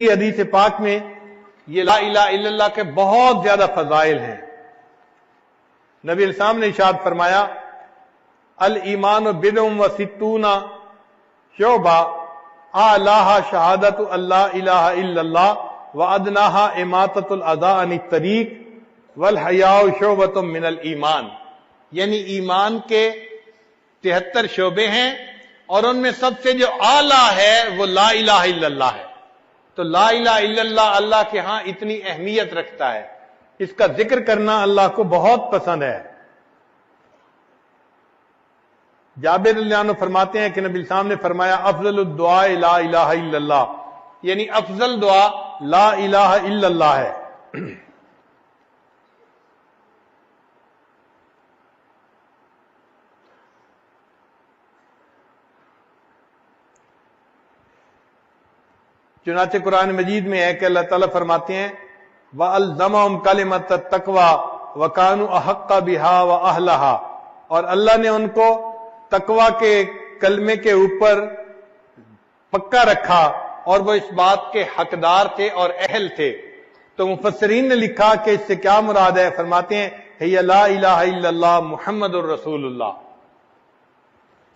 حدیث پاک میں یہ لا الہ الا اللہ کے بہت زیادہ فضائل ہیں۔ نبی علیہ السلام نے ارشاد فرمایا الایمان بضع و ستون شعبہ اعلیھا شہادت اللہ الہ الا اللہ وادناھا اماطۃ الاذی عن الطریق والحیاء شعبۃ من الایمان، یعنی ایمان کے 73 شعبے ہیں اور ان میں سب سے جو اعلیٰ ہے وہ لا الہ الا اللہ ہے۔ تو لا الہ الا اللہ اللہ کے ہاں اتنی اہمیت رکھتا ہے، اس کا ذکر کرنا اللہ کو بہت پسند ہے۔ جابر رضی اللہ عنہ فرماتے ہیں کہ نبی صلی اللہ علیہ وسلم نے فرمایا افضل الدعاء لا الہ الا اللہ، یعنی افضل دعا لا الہ الا اللہ ہے۔ چنانچہ قرآن مجید میں ہے کہ اللہ تعالیٰ فرماتے ہیں وَأَلْزَمَهُمْ كَلِمَةَ التَّقْوَى وَكَانُوا أَحَقَّ بِهَا وَأَهْلَهَا، اور اللہ نے ان کو تقوی کے کلمے کے اوپر پکا رکھا اور وہ اس بات کے حقدار تھے اور اہل تھے۔ تو مفسرین نے لکھا کہ اس سے کیا مراد ہے، فرماتے ہیں هِيَ لَا إِلَهَ إِلَّا اللَّهُ مُحَمَّدٌ رسول اللہ،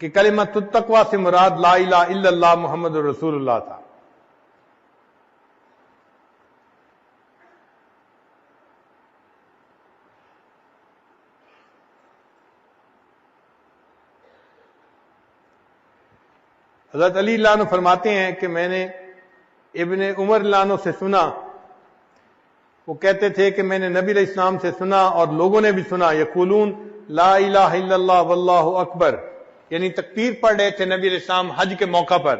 کہ کلمۃ التقوی سے مراد لا الہ الا اللہ محمد رسول اللہ تھا۔ حضرت علی اللہ عنہ فرماتے ہیں کہ میں نے ابن عمر اللہ عنہ سے سنا، وہ کہتے تھے کہ میں نے نبی علیہ السلام سے سنا اور لوگوں نے بھی سنا یقولون لا الہ الا اللہ واللہ اکبر، یعنی تکبیر پڑھ رہے تھے نبی علیہ السلام حج کے موقع پر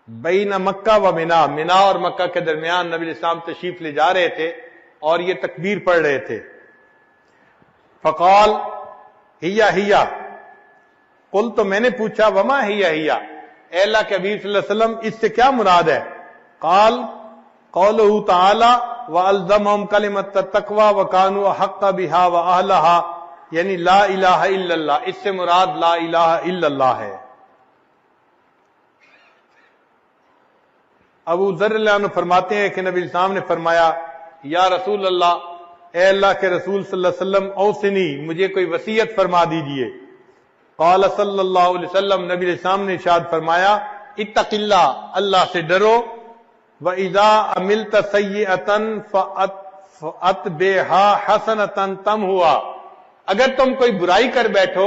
بین مکہ و منا، منا اور مکہ کے درمیان نبی علیہ السلام تشریف لے جا رہے تھے اور یہ تکبیر پڑھ رہے تھے۔ فقال ہیا ہیا، قل تو میں نے پوچھا وما ہیا ہیا، اے اللہ کے حبیب صلی اللہ علیہ وسلم اس سے کیا مراد ہے؟ قال قولہ تعالی وَأَلْزَمَهُمْ كَلِمَةَ التَّقْوَى وَكَانُوا أَحَقَّ بِهَا وَأَهْلَهَا، یعنی لا الہ الا اللہ، اس سے مراد لا الہ الا اللہ ہے۔ ابو ذر اللہ عنہ فرماتے ہیں کہ نبی علیہ السلام نے فرمایا یا رسول اللہ، اے اللہ کے رسول صلی اللہ علیہ وسلم اوصنی، مجھے کوئی وصیت فرما دیجئے۔ قال صلی اللہ علیہ وسلم، نبی علیہ السلام نے ارشاد فرمایا اتق اللہ، اللہ سے ڈرو، وَإِذَا عَمِلْتَ سَيِّئَةً فَأَتْبِعْهَا حَسَنَةً تَمْحُوهَا، اگر تم کوئی برائی کر بیٹھو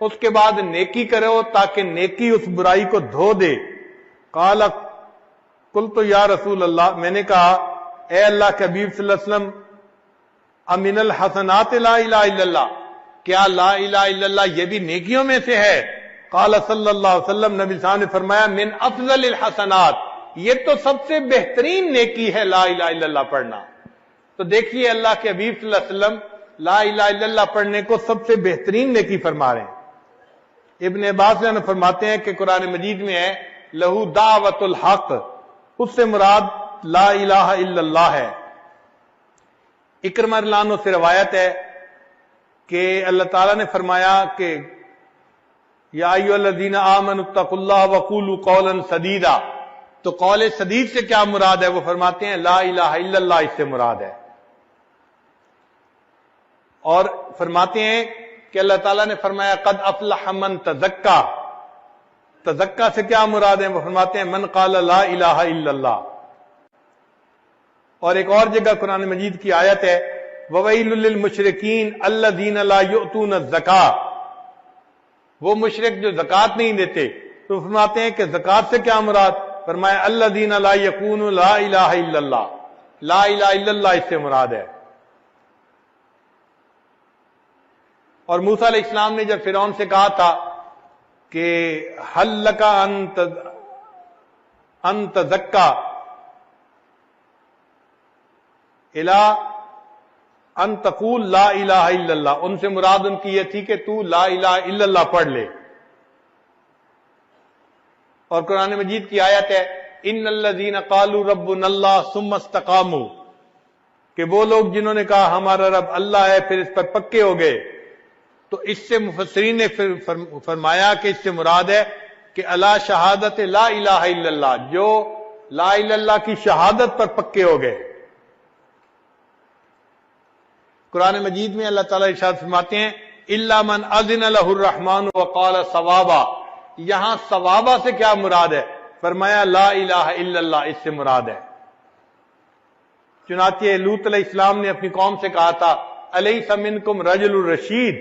اس کے بعد نیکی کرو تاکہ نیکی اس برائی کو دھو دے۔ قال قلت یا رسول اللہ، میں نے کہا اے اللہ کے حبیب صلی اللہ علیہ وسلم امن الحسنات لا الہ الا اللہ، کیا لا الہ الا اللہ یہ بھی نیکیوں میں سے ہے؟ قال صلی اللہ علیہ وسلم، نبی صلی اللہ علیہ وسلم نے فرمایا من افضل الحسنات، یہ تو سب سے بہترین نیکی ہے لا الہ الا اللہ پڑھنا۔ تو دیکھیے اللہ کے حبیب صلی اللہ علیہ وسلم لا الہ الا اللہ پڑھنے کو سب سے بہترین نیکی فرما رہے ہیں۔ ابن عباس نے فرماتے ہیں کہ قرآن مجید میں ہے لہو دعوت الحق، اس سے مراد لا الہ الا اللہ ہے۔ اکرمہ رضی اللہ عنہ سے روایت ہے کہ اللہ تعالیٰ نے فرمایا کہ یا ایھا الذین آمنوا اتقوا اللہ وقولوا قولا سدیدا، تو قول سدید سے کیا مراد ہے؟ وہ فرماتے ہیں لا الہ الا اللہ اس سے مراد ہے۔ اور فرماتے ہیں کہ اللہ تعالیٰ نے فرمایا قد افلح من تزکا، تزکا سے کیا مراد ہے؟ وہ فرماتے ہیں من قال لا الہ الا اللہ۔ اور ایک اور جگہ قرآن مجید کی آیت ہے وَوَيْلٌ لِّلْمُشْرِكِينَ الَّذِينَ لَا يُؤْتُونَ الزَّكَاةَ، وہ مشرک جو زکوٰۃ نہیں دیتے، تو فرماتے ہیں کہ زکوٰۃ سے کیا مراد؟ فرمایا الَّذِينَ لَا يَقُولُونَ لَا إِلَٰهَ إِلَّا اللَّهُ، لا الہ الا اللہ اس سے مراد ہے۔ اور موسیٰ علیہ السلام نے جب فرعون سے کہا تھا کہ هَلْ لَكَ أَن تَزَكَّىٰ إِلَىٰ ان تقول لا الہ الا اللہ، ان سے مراد ان کی یہ تھی کہ تو لا الہ الا اللہ پڑھ لے۔ اور قرآن مجید کی آیت ہے ان الذین قالوا ربنا اللہ ثم استقاموا، کہ وہ لوگ جنہوں نے کہا ہمارا رب اللہ ہے پھر اس پر پکے ہو گئے۔ تو اس سے مفسرین نے فرمایا کہ اس سے مراد ہے کہ اللہ شہادت لا الہ الا اللہ، جو لا الہ الا اللہ کی شہادت پر پکے ہو گئے۔ قرآن مجید میں اللہ تعالیٰ ارشاد فرماتے ہیں الا من اذن له الرحمن وقال صوابا، یہاں صوابا سے کیا مراد ہے؟ فرمایا لا الہ الا اللہ اس سے مراد ہے۔ چنانچہ لوط علیہ السلام نے اپنی قوم سے کہا تھا الیس منکم رجل رشید،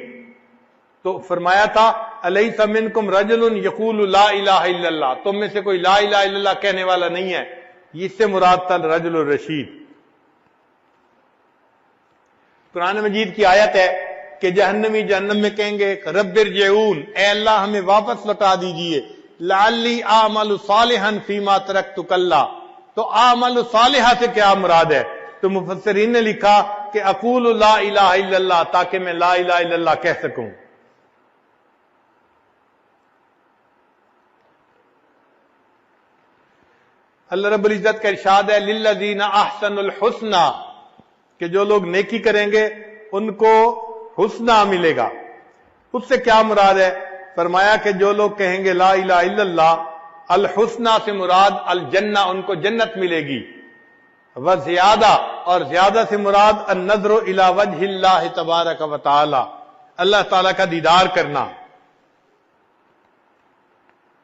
تو فرمایا تھا الیس منکم رجل یقول لا الہ الا اللہ، تم میں سے کوئی لا الہ الا اللہ کہنے والا نہیں ہے، اس سے مراد تھا رجل الرشید۔ قرآن مجید کی آیت ہے کہ جہنمی جہنم میں کہیں گے رب ارجعون، اے اللہ ہمیں واپس لوٹا دیجئے، لعلی اعمل صالحا فیما ترکت کلا، تو اعمل صالحہ سے کیا مراد ہے؟ تو مفسرین نے لکھا کہ اقول لا الہ الا اللہ، تاکہ میں لا الہ الا اللہ کہہ سکوں۔ اللہ رب العزت کا ارشاد ہے للذین احسنوا الحسنى، کہ جو لوگ نیکی کریں گے ان کو حسنہ ملے گا۔ اس سے کیا مراد ہے؟ فرمایا کہ جو لوگ کہیں گے لا الہ الا اللہ، الحسنہ سے مراد الجنہ، ان کو جنت ملے گی، وزیادہ، اور زیادہ سے مراد النظر الی وجہ اللہ تبارک و تعالی، اللہ تعالی کا دیدار کرنا۔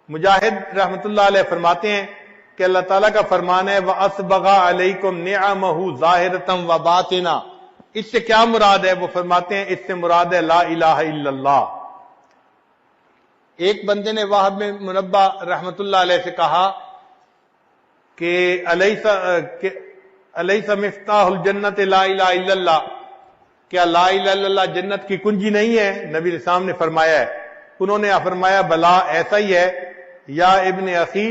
مجاہد رحمت اللہ علیہ فرماتے ہیں کہ اللہ تعالیٰ کا فرمان ہے وَأَسْبَغَ عَلَيْكُمْ نِعَمَهُ ظَاهِرَةً وَبَاطِنًا، اس سے کیا مراد ہے؟ وہ فرماتے ہیں اس سے مراد ہے لا الہ الا اللہ۔ ایک بندے نے وہب میں منبہ رحمت اللہ علیہ سے کہا کہ الیس مفتاح الجنت لا الہ الا اللہ، کیا لا الہ الا اللہ جنت کی کنجی نہیں ہے؟ نبی علیہ السلام نے فرمایا ہے۔ انہوں نے فرمایا بلا ایسا ہی ہے یا ابن اخی،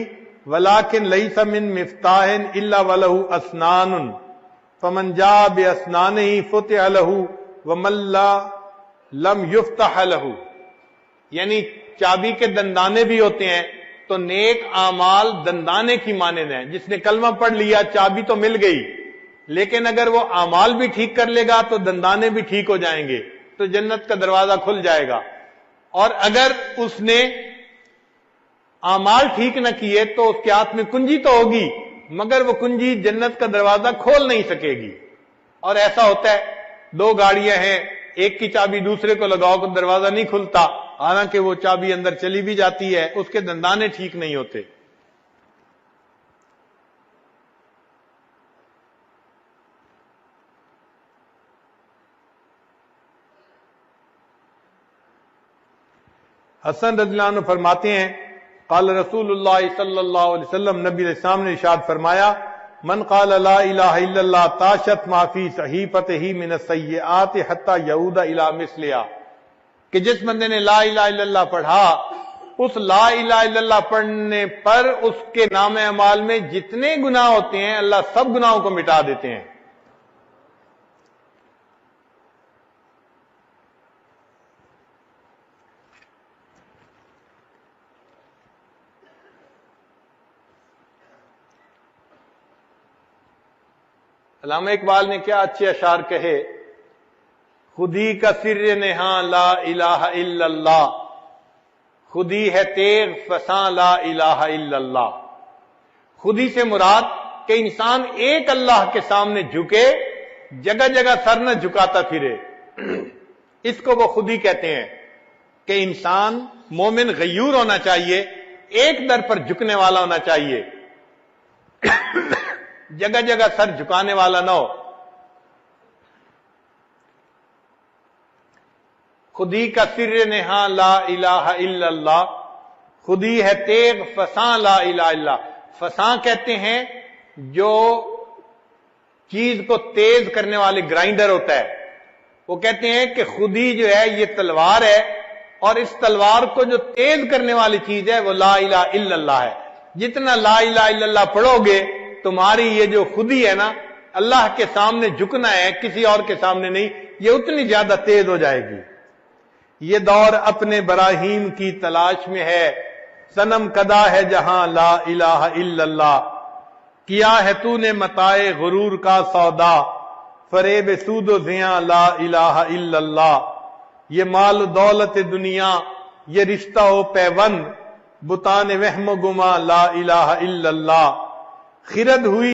ولیکن لیس من مفتاح الا ولہ اسنان فمن جاء باسنانہ فتح لہ ومن لم یفتح لہ، یعنی چابی کے دندانے بھی ہوتے ہیں، تو نیک اعمال دندانے کی مانند ہیں۔ جس نے کلمہ پڑھ لیا چابی تو مل گئی، لیکن اگر وہ اعمال بھی ٹھیک کر لے گا تو دندانے بھی ٹھیک ہو جائیں گے، تو جنت کا دروازہ کھل جائے گا۔ اور اگر اس نے اعمال ٹھیک نہ کیے تو اس کے ہاتھ میں کنجی تو ہوگی، مگر وہ کنجی جنت کا دروازہ کھول نہیں سکے گی۔ اور ایسا ہوتا ہے دو گاڑیاں ہیں، ایک کی چابی دوسرے کو لگاؤ تو دروازہ نہیں کھلتا، حالانکہ وہ چابی اندر چلی بھی جاتی ہے، اس کے دندانے ٹھیک نہیں ہوتے۔ حسن رضی اللہ عنہ فرماتے ہیں قال رسول اللہ صلی اللہ علیہ وسلم، نبی علیہ السلام نے ارشاد فرمایا من قال لا الہ الا اللہ تاشت ما فی صحیفتہ من السیئات حتی یعود الی مثلہا، کہ جس بندے نے لا الہ الا اللہ پڑھا، اس لا الہ الا اللہ پڑھنے پر اس کے نام اعمال میں جتنے گناہ ہوتے ہیں اللہ سب گناہوں کو مٹا دیتے ہیں۔ علامہ اقبال نے کیا اچھے اشعار کہے، خودی کا سر نہاں لا الہ الا اللہ، خودی ہے تیغ فساں لا الہ الا اللہ۔ خودی سے مراد کہ انسان ایک اللہ کے سامنے جھکے، جگہ جگہ سر نہ جھکاتا پھرے، اس کو وہ خودی کہتے ہیں کہ انسان مومن غیور ہونا چاہیے، ایک در پر جھکنے والا ہونا چاہیے، جگہ جگہ سر جھکانے والا نہ ہو۔ خودی کا سر نہاں لا الہ الا اللہ، خودی ہے تیغ فساں لا الہ الا اللہ۔ فساں کہتے ہیں جو چیز کو تیز کرنے والے گرائنڈر ہوتا ہے، وہ کہتے ہیں کہ خودی جو ہے یہ تلوار ہے، اور اس تلوار کو جو تیز کرنے والی چیز ہے وہ لا الہ الا اللہ ہے۔ جتنا لا الہ الا اللہ پڑھو گے تمہاری یہ جو خودی ہے نا، اللہ کے سامنے جھکنا ہے کسی اور کے سامنے نہیں، یہ اتنی زیادہ تیز ہو جائے گی۔ یہ دور اپنے براہیم کی تلاش میں ہے، صنم کدا ہے جہاں لا الہ الا اللہ، کیا ہے تو نے متاع غرور کا سودا، فریب سود و زیاں لا الہ الا اللہ۔ یہ مال و دولت دنیا، یہ رشتہ و پیوند، بتان وہم و گما لا الہ الا اللہ۔ خرد ہوئی